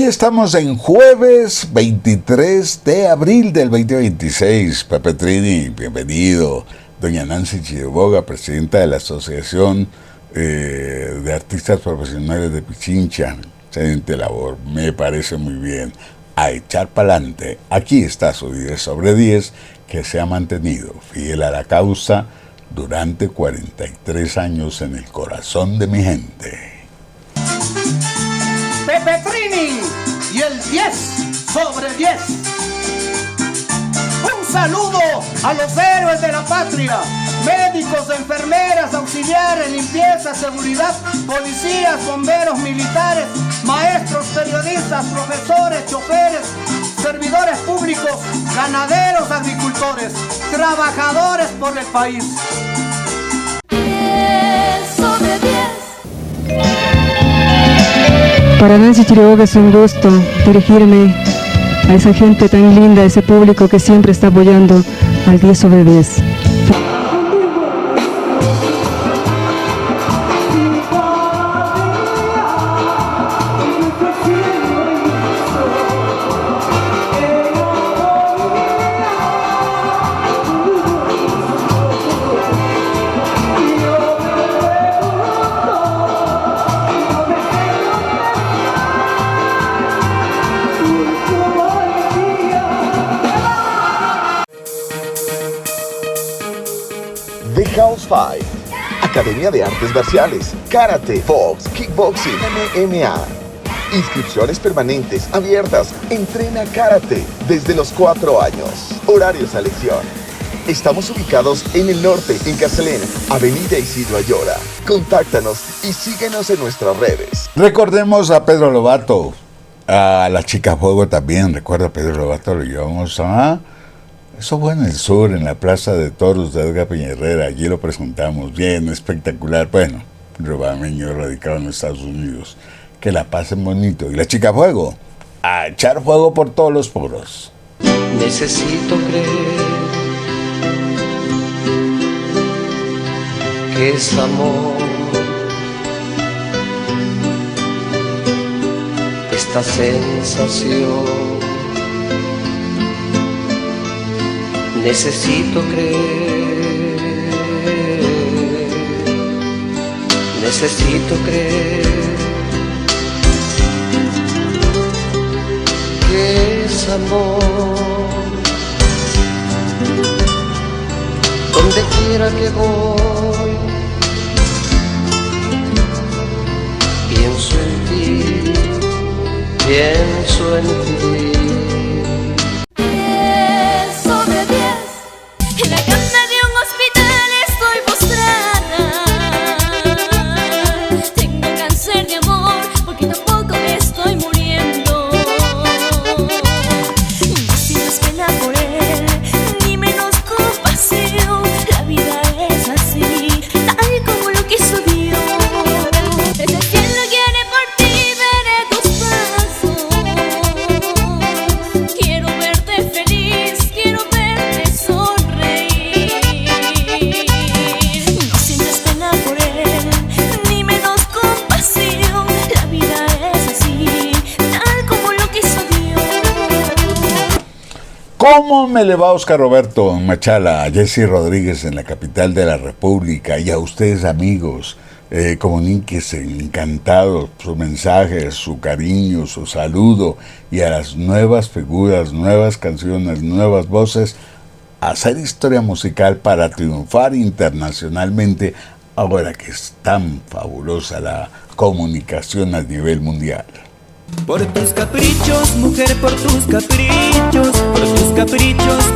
Hoy estamos en jueves 23 de abril del 2026. Pepe Trini, bienvenido. Doña Nancy Chiriboga, presidenta de la Asociación de Artistas Profesionales de Pichincha. Excelente labor, me parece muy bien. A echar pa'lante. Aquí está su 10 sobre 10, que se ha mantenido fiel a la causa durante 43 años en el corazón de mi gente. Pepe Trini y el 10 sobre 10. Un saludo a los héroes de la patria, médicos, enfermeras, auxiliares, limpieza, seguridad, policías, bomberos, militares, maestros, periodistas, profesores, choferes, servidores públicos, ganaderos, agricultores, trabajadores por el país. 10 sobre 10. Para Nancy Chiriboga es un gusto dirigirme a esa gente tan linda, a ese público que siempre está apoyando al 10 sobre 10. House Fight, Academia de Artes Marciales, Karate, Box, Kickboxing, MMA. Inscripciones permanentes, abiertas. Entrena Karate desde los 4 años. Horario selección. Estamos ubicados en el norte, en Carcelén, Avenida Isidro Ayora. Contáctanos y síguenos en nuestras redes. Recordemos a Pedro Lobato, a la Chica Fuego también. Recuerda a Pedro Lobato, lo llevamos a... Eso fue en el sur, en la Plaza de Toros de Edgar Peña-Herrera. Allí lo presentamos, bien, espectacular. Bueno, robameño radicado en Estados Unidos. Que la pasen bonito. Y la Chica Fuego, a echar fuego por todos los poros. Necesito creer que es amor. Esta sensación. Necesito creer, necesito creer que es amor. Donde quiera que voy, pienso en ti, pienso en ti. ¿Cómo me le va a Oscar Roberto Machala, a Jesse Rodríguez en la capital de la República y a ustedes amigos? Comuníquese, encantados, su mensaje, su cariño, su saludo y a las nuevas figuras, nuevas canciones, nuevas voces, hacer historia musical para triunfar internacionalmente ahora que es tan fabulosa la comunicación a nivel mundial. Por tus caprichos, mujer, por tus caprichos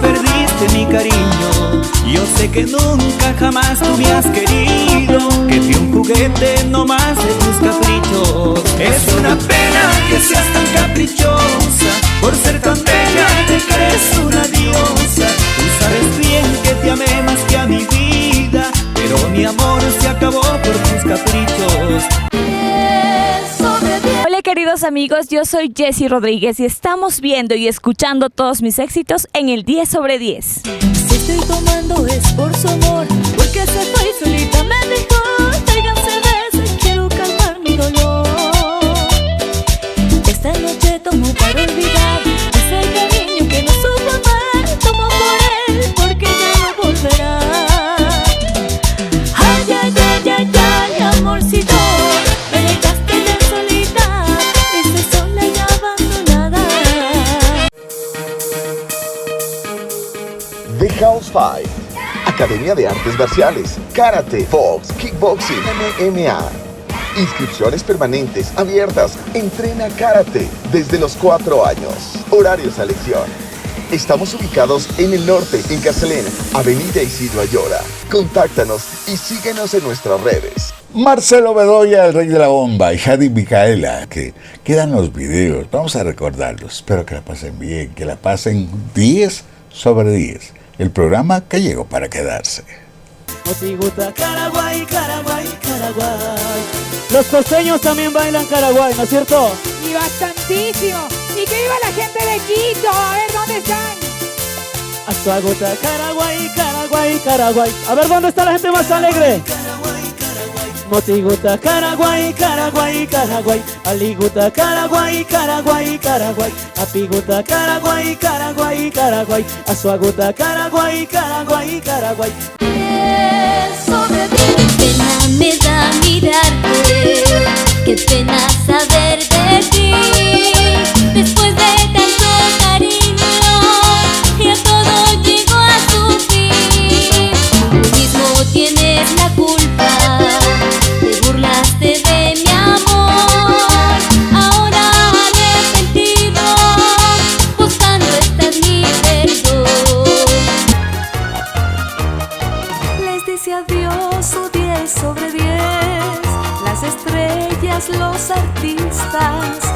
perdiste mi cariño. Yo sé que nunca jamás tú me has querido, que fui un juguete no más de tus caprichos. Es una pena que seas tan caprichosa, por ser tan bella te crees una diosa. Tú sabes bien que te amé más que a mi vida, pero mi amor se acabó por tus caprichos. Hola queridos amigos, yo soy Jessy Rodríguez y estamos viendo y escuchando todos mis éxitos en el 10 sobre 10. Si estoy tomando es por su amor, porque se fue y solita me dijo: traigan cerveza, quiero calmar mi dolor. Esta noche The House 5, Academia de Artes Marciales, Karate, Fox, Kickboxing, MMA. Inscripciones permanentes abiertas. Entrena Karate desde los 4 años. Horario selección. Estamos ubicados en el norte, en Carcelén, Avenida Isidro Ayora. Contáctanos y síguenos en nuestras redes. Marcelo Bedoya, el rey de la bomba, y Jadi Micaela, que quedan los videos. Vamos a recordarlos. Espero que la pasen bien, que la pasen 10 sobre 10. El programa que llegó para quedarse. Motiguta, Caraguay, Caraguay, Caraguay. Los costeños también bailan Caraguay, ¿no es cierto? Y bastantísimo. Y que viva la gente de Quito. A ver, ¿dónde están? Azuaguta, Caraguay, Caraguay, Caraguay. A ver, ¿dónde está la gente más alegre? Motiguta, Caraguay, Caraguay, Caraguay. Aliguta, Caraguay, Caraguay, Caraguay. Apiguta, Caraguay, Caraguay, Caraguay. Azuaguta, Caraguay, Caraguay, Caraguay. Qué pena me da mirarte, qué pena saber de ti. Después de tanto cariño, ya todo llegó a su fin. Tú mismo tienes la culpa, te burlaste de mi amor. Ahora arrepentido, buscando estás mi perdón. Les dice adiós su 10 sobre 10, las estrellas, los artistas.